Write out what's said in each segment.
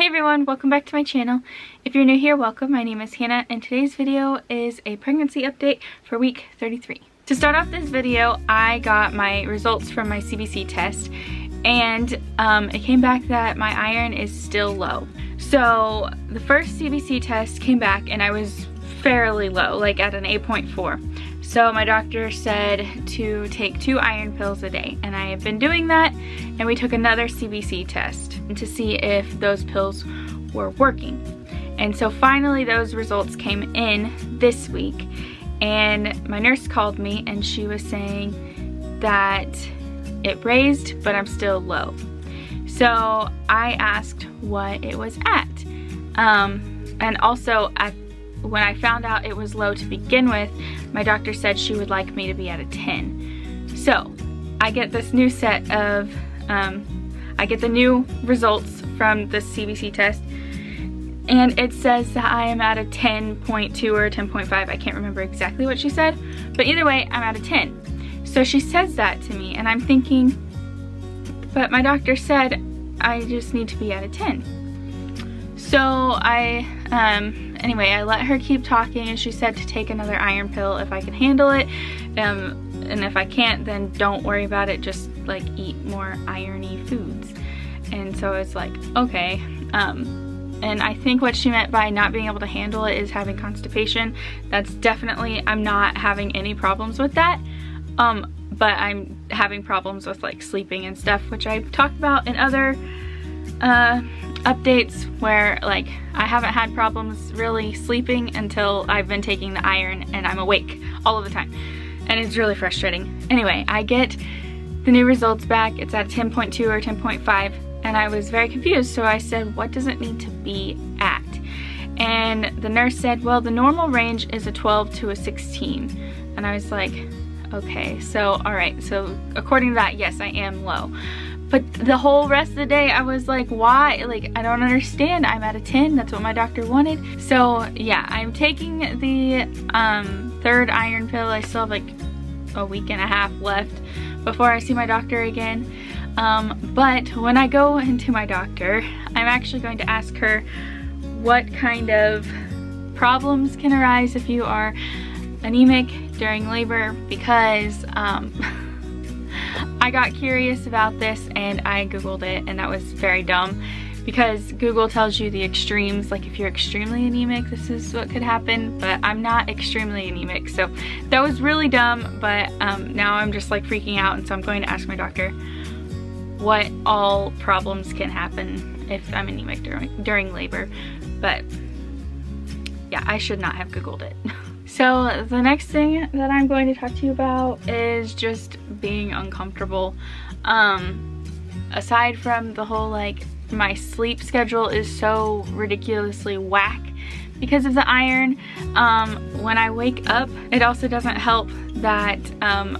everyone, welcome back to my channel. If you're new here, welcome. My name is Hannah and today's video is a pregnancy update for week 33. To start off this video, I got my results from my CBC test and it came back that my iron is still low. So the first CBC test came back and I was fairly low, like at an 8.4. So my doctor said to take 2 iron pills a day, and I have been doing that, and we took another CBC test to see if those pills were working. And so finally those results came in this week, and my nurse called me and she was saying that it raised, but I'm still low. So I asked what it was at. And also when I found out it was low to begin with, my doctor said she would like me to be at a 10. So I get this new set of, I get the new results from the CBC test, and it says that I am at a 10.2 or 10.5. I can't remember exactly what she said, but either way, I'm at a 10. So she says that to me, and I'm thinking, but my doctor said I just need to be at a 10. So anyway, I let her keep talking, and she said to take another iron pill if I can handle it, and if I can't, then don't worry about it, just like eat more irony foods. And so it's like, okay. And I think what she meant by not being able to handle it is having constipation. That's definitely, I'm not having any problems with that, but I'm having problems with like sleeping and stuff, which I've talked about in other updates, where like I haven't had problems really sleeping until I've been taking the iron and I'm awake all of the time, and it's really frustrating. Anyway, I get the new results back. It's at 10.2 or 10.5, and I was very confused, so I said, what does it need to be at? And the nurse said, well, the normal range is a 12 to a 16. And I was like, okay, so all right, so according to that, yes, I am low. But the whole rest of the day, I was like, why? Like, I don't understand. I'm at a 10. That's what my doctor wanted. So yeah, I'm taking the 3rd iron pill. I still have like a week and a half left before I see my doctor again. But when I go into my doctor, I'm actually going to ask her what kind of problems can arise if you are anemic during labor, because I got curious about this and I googled it, and that was very dumb, because Google tells you the extremes, like if you're extremely anemic, this is what could happen, but I'm not extremely anemic. So that was really dumb, but now I'm just like freaking out, and so I'm going to ask my doctor what all problems can happen if I'm anemic during labor. But yeah, I should not have Googled it. So the next thing that I'm going to talk to you about is just being uncomfortable. Aside from the whole, like, my sleep schedule is so ridiculously whack because of the iron, when I wake up, it also doesn't help that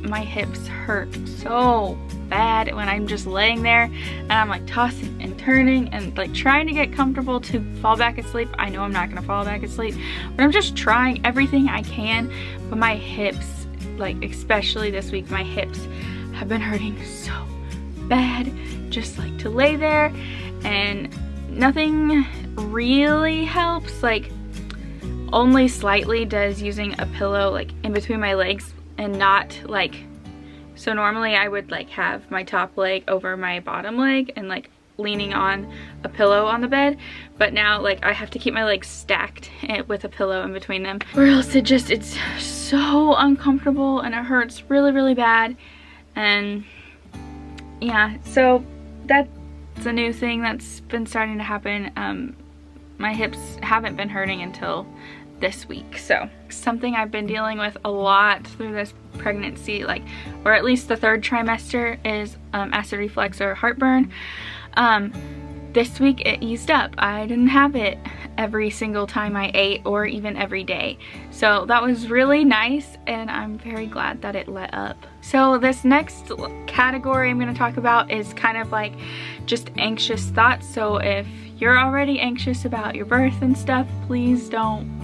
my hips hurt so bad when I'm just laying there and I'm like tossing and turning and like trying to get comfortable to fall back asleep. I know I'm not gonna fall back asleep, but I'm just trying everything I can. But my hips, like especially this week, my hips have been hurting so bad, just like to lay there, and nothing really helps. Like only slightly does using a pillow like in between my legs, and not like, so normally I would like have my top leg over my bottom leg and like leaning on a pillow on the bed, but now like I have to keep my legs stacked with a pillow in between them, or else it's so uncomfortable and it hurts really, really bad. And yeah, so that's a new thing that's been starting to happen. My hips haven't been hurting until this week. So something I've been dealing with a lot through this pregnancy, like, or at least the 3rd trimester, is acid reflux or heartburn. This week it eased up. I didn't have it every single time I ate, or even every day. So that was really nice, and I'm very glad that it let up. So this next category I'm going to talk about is kind of like just anxious thoughts. So if you're already anxious about your birth and stuff, please don't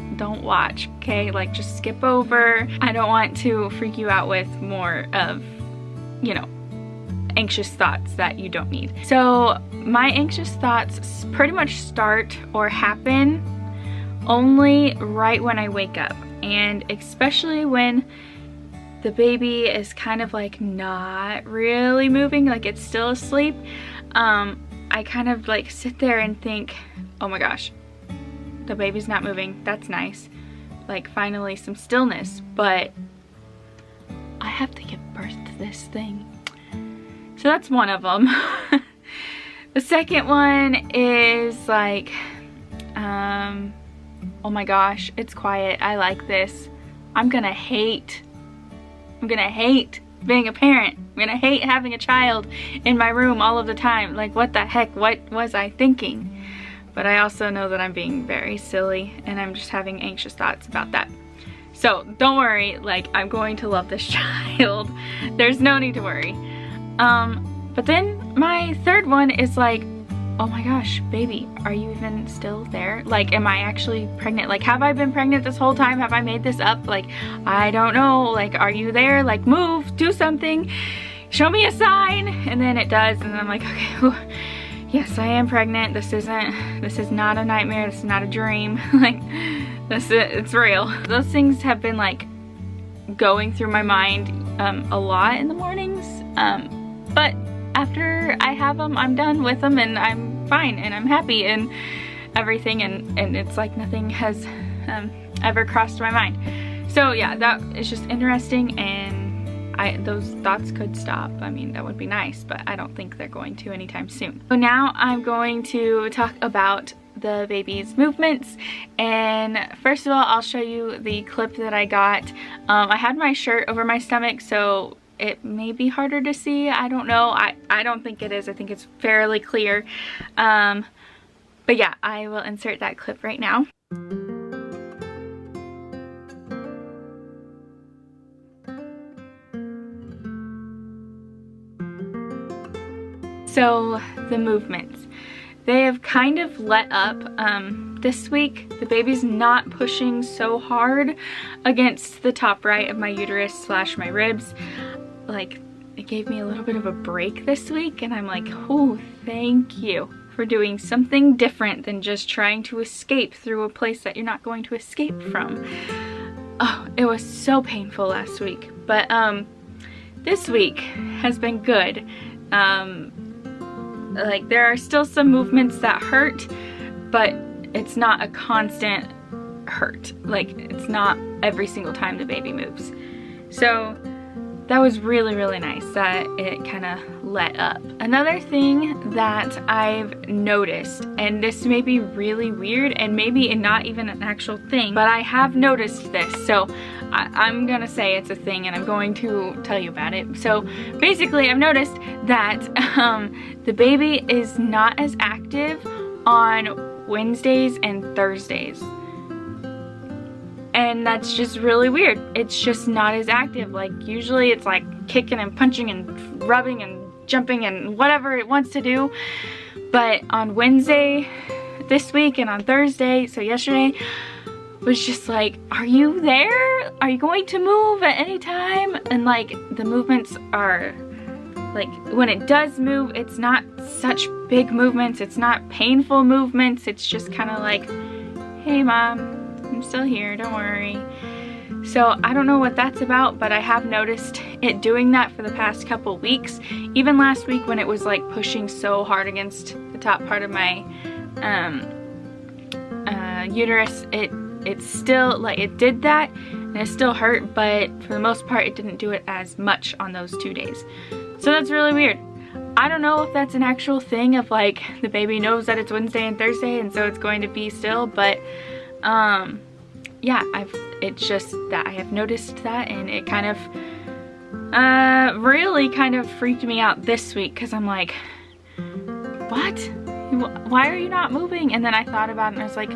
watch, okay? Like, just skip over. I don't want to freak you out with more of, you know, anxious thoughts that you don't need. So my anxious thoughts pretty much start or happen only right when I wake up, and especially when the baby is kind of like not really moving, like it's still asleep. I kind of like sit there and think, oh my gosh, the baby's not moving, that's nice, like finally some stillness, but I have to give birth to this thing. So that's one of them. The second one is like, oh my gosh, it's quiet, I like this. I'm gonna hate being a parent. I'm gonna hate having a child in my room all of the time. Like, what the heck, what was I thinking? But I also know that I'm being very silly and I'm just having anxious thoughts about that. So don't worry, like, I'm going to love this child. There's no need to worry. But then my third one is like, oh my gosh, baby, are you even still there? Like, am I actually pregnant? Like, have I been pregnant this whole time? Have I made this up? Like, I don't know. Like, are you there? Like, move, do something, show me a sign. And then it does, and then I'm like, okay, whew. Yes, I am pregnant. This is not a nightmare. This is not a dream. Like, it's real. Those things have been like going through my mind a lot in the mornings, but after I have them, I'm done with them and I'm fine and I'm happy and everything, and it's like nothing has ever crossed my mind. So yeah, that is just interesting, and those thoughts could stop. I mean, that would be nice, but I don't think they're going to anytime soon. So now I'm going to talk about the baby's movements, and first of all, I'll show you the clip that I got. I had my shirt over my stomach, so it may be harder to see. I don't know. I don't think it is. I think it's fairly clear. But yeah, I will insert that clip right now. So the movements, they have kind of let up this week. The baby's not pushing so hard against the top right of my uterus slash my ribs. Like, it gave me a little bit of a break this week, and I'm like, oh, thank you for doing something different than just trying to escape through a place that you're not going to escape from. Oh, it was so painful last week, but this week has been good. Like, there are still some movements that hurt, but it's not a constant hurt. Like, it's not every single time the baby moves. So that was really, really nice that it kind of let up. Another thing that I've noticed, and this may be really weird and maybe not even an actual thing, but I have noticed this, so I'm gonna say it's a thing and I'm going to tell you about it. So basically, I've noticed that the baby is not as active on Wednesdays and Thursdays. And that's just really weird. It's just not as active. Like, usually it's like kicking and punching and rubbing and jumping and whatever it wants to do. But on Wednesday this week and on Thursday, so yesterday, was just like, are you there? Are you going to move at any time? And like, the movements are like, when it does move, it's not such big movements. It's not painful movements. It's just kind of like, hey mom, I'm still here, don't worry. So I don't know what that's about, but I have noticed it doing that for the past couple weeks. Even last week when it was like pushing so hard against the top part of my uterus, it's still, like, it did that and it still hurt, but for the most part it didn't do it as much on those 2 days. So that's really weird. I don't know if that's an actual thing of like the baby knows that it's Wednesday and Thursday and so it's going to be still, but yeah, it's just that I have noticed that, and it kind of really kind of freaked me out this week, because I'm like, what? Why are you not moving? And then I thought about it and I was like,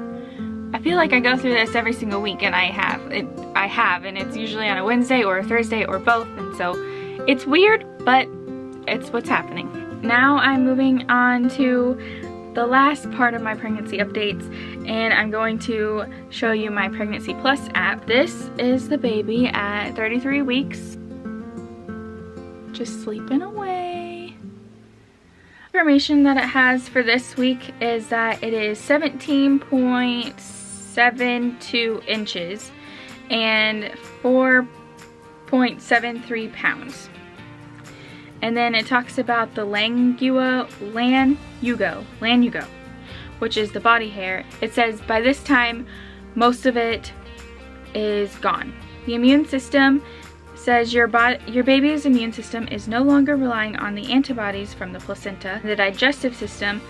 I feel like I go through this every single week, and I have, and it's usually on a Wednesday or a Thursday or both, and so it's weird, but it's what's happening. Now I'm moving on to the last part of my pregnancy updates, and I'm going to show you my Pregnancy Plus app. This is the baby at 33 weeks, just sleeping away. information that it has for this week is that it is 17.72 inches and 4.73 pounds. And then it talks about the Lanugo, which is the body hair. It says by this time, most of it is gone. The immune system says your baby's immune system is no longer relying on the antibodies from the placenta. The digestive system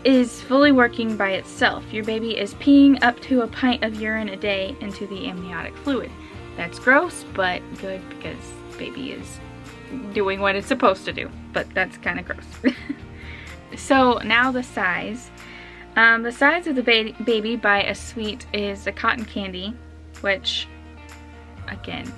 is fully working by itself. Your baby is peeing up to a pint of urine a day into the amniotic fluid. That's gross, but good because baby is doing what it's supposed to do, but that's kind of gross. So now the size. The size of the baby by a sweet is a cotton candy, which, again,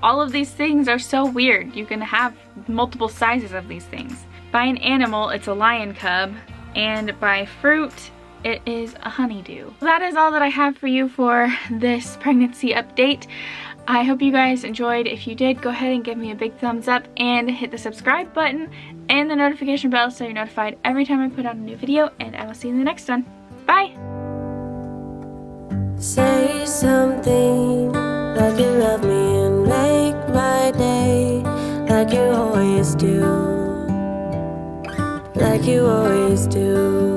all of these things are so weird. You can have multiple sizes of these things. By an animal, it's a lion cub, and by fruit, it is a honeydew. That is all that I have for you for this pregnancy update. I hope you guys enjoyed. If you did, go ahead and give me a big thumbs up and hit the subscribe button and the notification bell so you're notified every time I put out a new video, and I will see you in the next one. Bye! Say something like you love me and make my day, like you always do, like you always do.